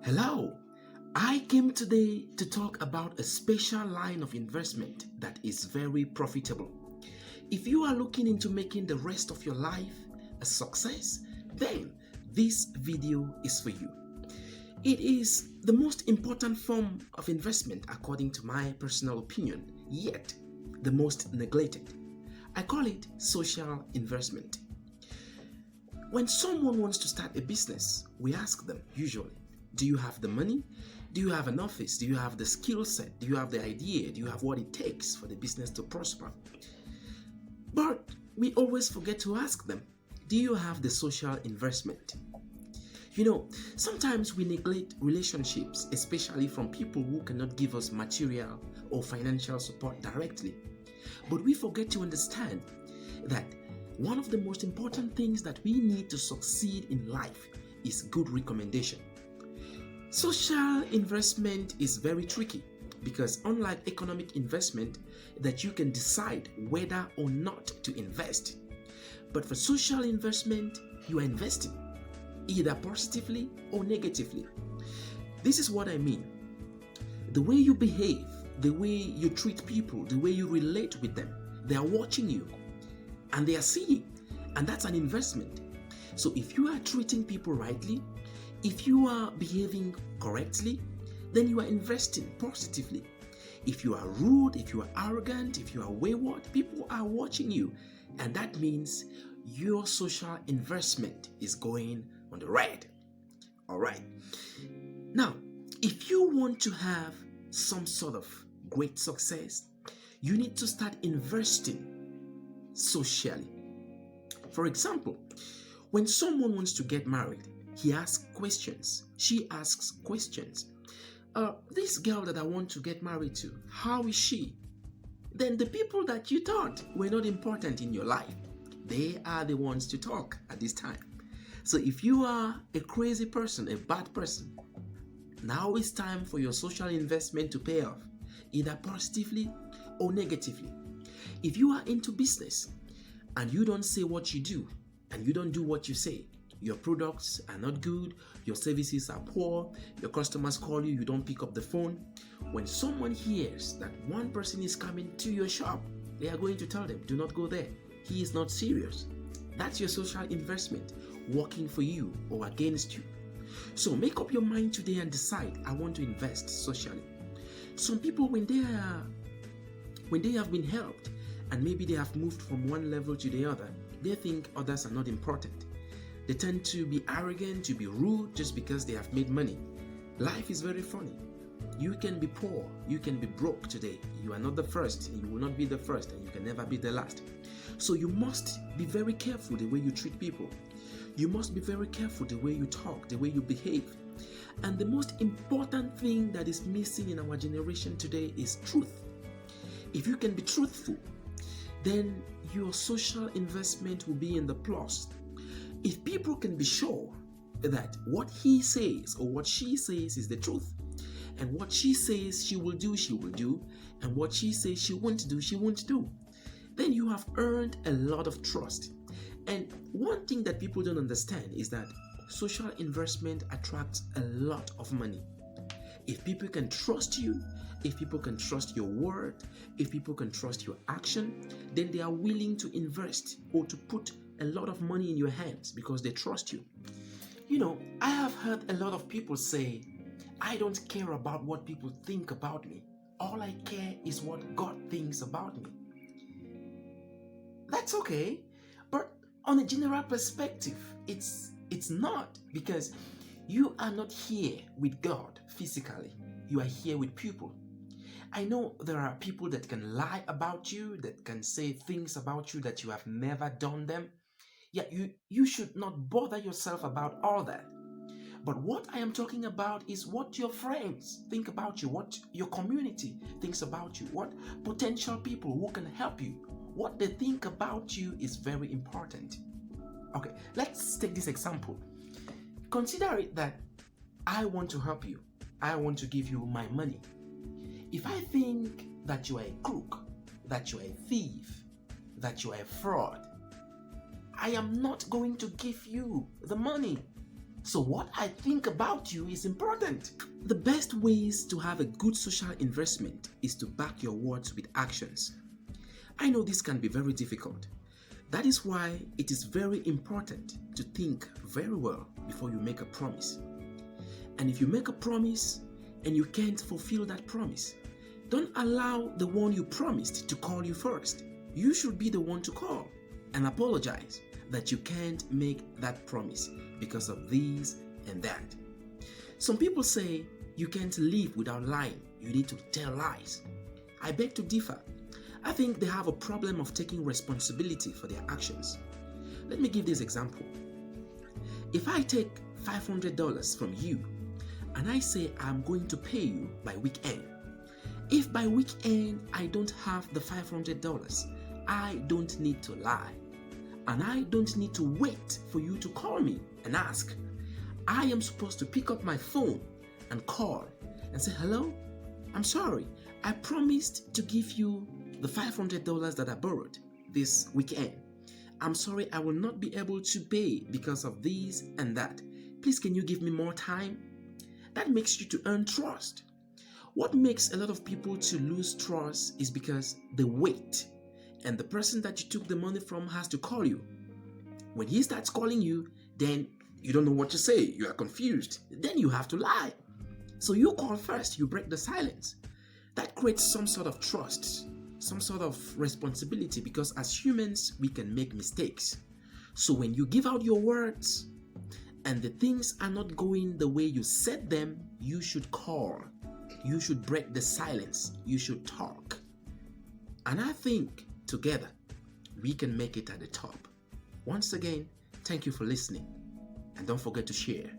Hello, I came today to talk about a special line of investment that is very profitable. If you are looking into making the rest of your life a success, then this video is for you. It is the most important form of investment according to my personal opinion, yet the most neglected. I call it social investment. When someone wants to start a business, we ask them usually, do you have the money? Do you have an office? Do you have the skill set? Do you have the idea? Do you have what it takes for the business to prosper? But we always forget to ask them, do you have the social investment? Sometimes we neglect relationships, especially from people who cannot give us material or financial support directly. But we forget to understand that one of the most important things that we need to succeed in life is good recommendation. Social investment is very tricky because unlike economic investment that you can decide whether or not to invest, but for social investment, you are investing either positively or negatively. This is what I mean. The way you behave, the way you treat people, the way you relate with them, they are watching you and they are seeing, and that's an investment. So if you are treating people rightly, if you are behaving correctly, then you are investing positively. If you are rude, if you are arrogant, if you are wayward, people are watching you, and that means your social investment is going on the red. All right. Now, if you want to have some sort of great success, you need to start investing socially. For example, when someone wants to get married, he asks questions. She asks questions. This girl that I want to get married to, how is she? Then the people that you thought were not important in your life, they are the ones to talk at this time. So if you are a crazy person, a bad person, now it's time for your social investment to pay off, either positively or negatively. If you are into business and you don't say what you do and you don't do what you say, your products are not good, your services are poor, your customers call you, you don't pick up the phone. When someone hears that one person is coming to your shop, they are going to tell them, do not go there. He is not serious. That's your social investment working for you or against you. So make up your mind today and decide, I want to invest socially. Some people, when they have been helped and maybe they have moved from one level to the other, they think others are not important. They tend to be arrogant, to be rude just because they have made money. Life is very funny. You can be poor, you can be broke today. You are not the first, and you will not be the first, and you can never be the last. So you must be very careful the way you treat people. You must be very careful the way you talk, the way you behave. And the most important thing that is missing in our generation today is truth. If you can be truthful, then your social investment will be in the plus. If people can be sure that what he says or what she says is the truth, and what she says she will do, and what she says she won't do, then you have earned a lot of trust. And one thing that people don't understand is that social investment attracts a lot of money. If people can trust you, if people can trust your word, if people can trust your action, then they are willing to invest or to put a lot of money in your hands because they trust you. I have heard a lot of people say, I don't care about what people think about me. All I care is what God thinks about me. That's okay, but on a general perspective, it's not, because you are not here with God physically. You are here with people. I know there are people that can lie about you, that can say things about you that you have never done them. Yeah, you should not bother yourself about all that. But what I am talking about is what your friends think about you, what your community thinks about you, what potential people who can help you, what they think about you is very important. Okay, let's take this example. Consider it that I want to help you. I want to give you my money. If I think that you are a crook, that you are a thief, that you are a fraud, I am not going to give you the money. So what I think about you is important. The best ways to have a good social investment is to back your words with actions. I know this can be very difficult. That is why it is very important to think very well before you make a promise. And if you make a promise and you can't fulfill that promise, don't allow the one you promised to call you first. You should be the one to call and apologize that you can't make that promise because of this and that. Some people say you can't live without lying. You need to tell lies. I beg to differ. I think they have a problem of taking responsibility for their actions. Let me give this example. If I take $500 from you and I say I'm going to pay you by weekend, if by weekend I don't have the $500, I don't need to lie. And I don't need to wait for you to call me and ask. I am supposed to pick up my phone and call and say, hello, I'm sorry, I promised to give you the $500 that I borrowed this weekend. I'm sorry, I will not be able to pay because of this and that. Please, can you give me more time? That makes you to earn trust. What makes a lot of people to lose trust is because they wait. And the person that you took the money from has to call you. When he starts calling you, then you don't know what to say. You are confused. Then you have to lie. So you call first. You break the silence. That creates some sort of trust, some sort of responsibility, because as humans, we can make mistakes. So when you give out your words and the things are not going the way you said them, you should call. You should break the silence. You should talk. And I think together, we can make it at the top. Once again, thank you for listening. And don't forget to share.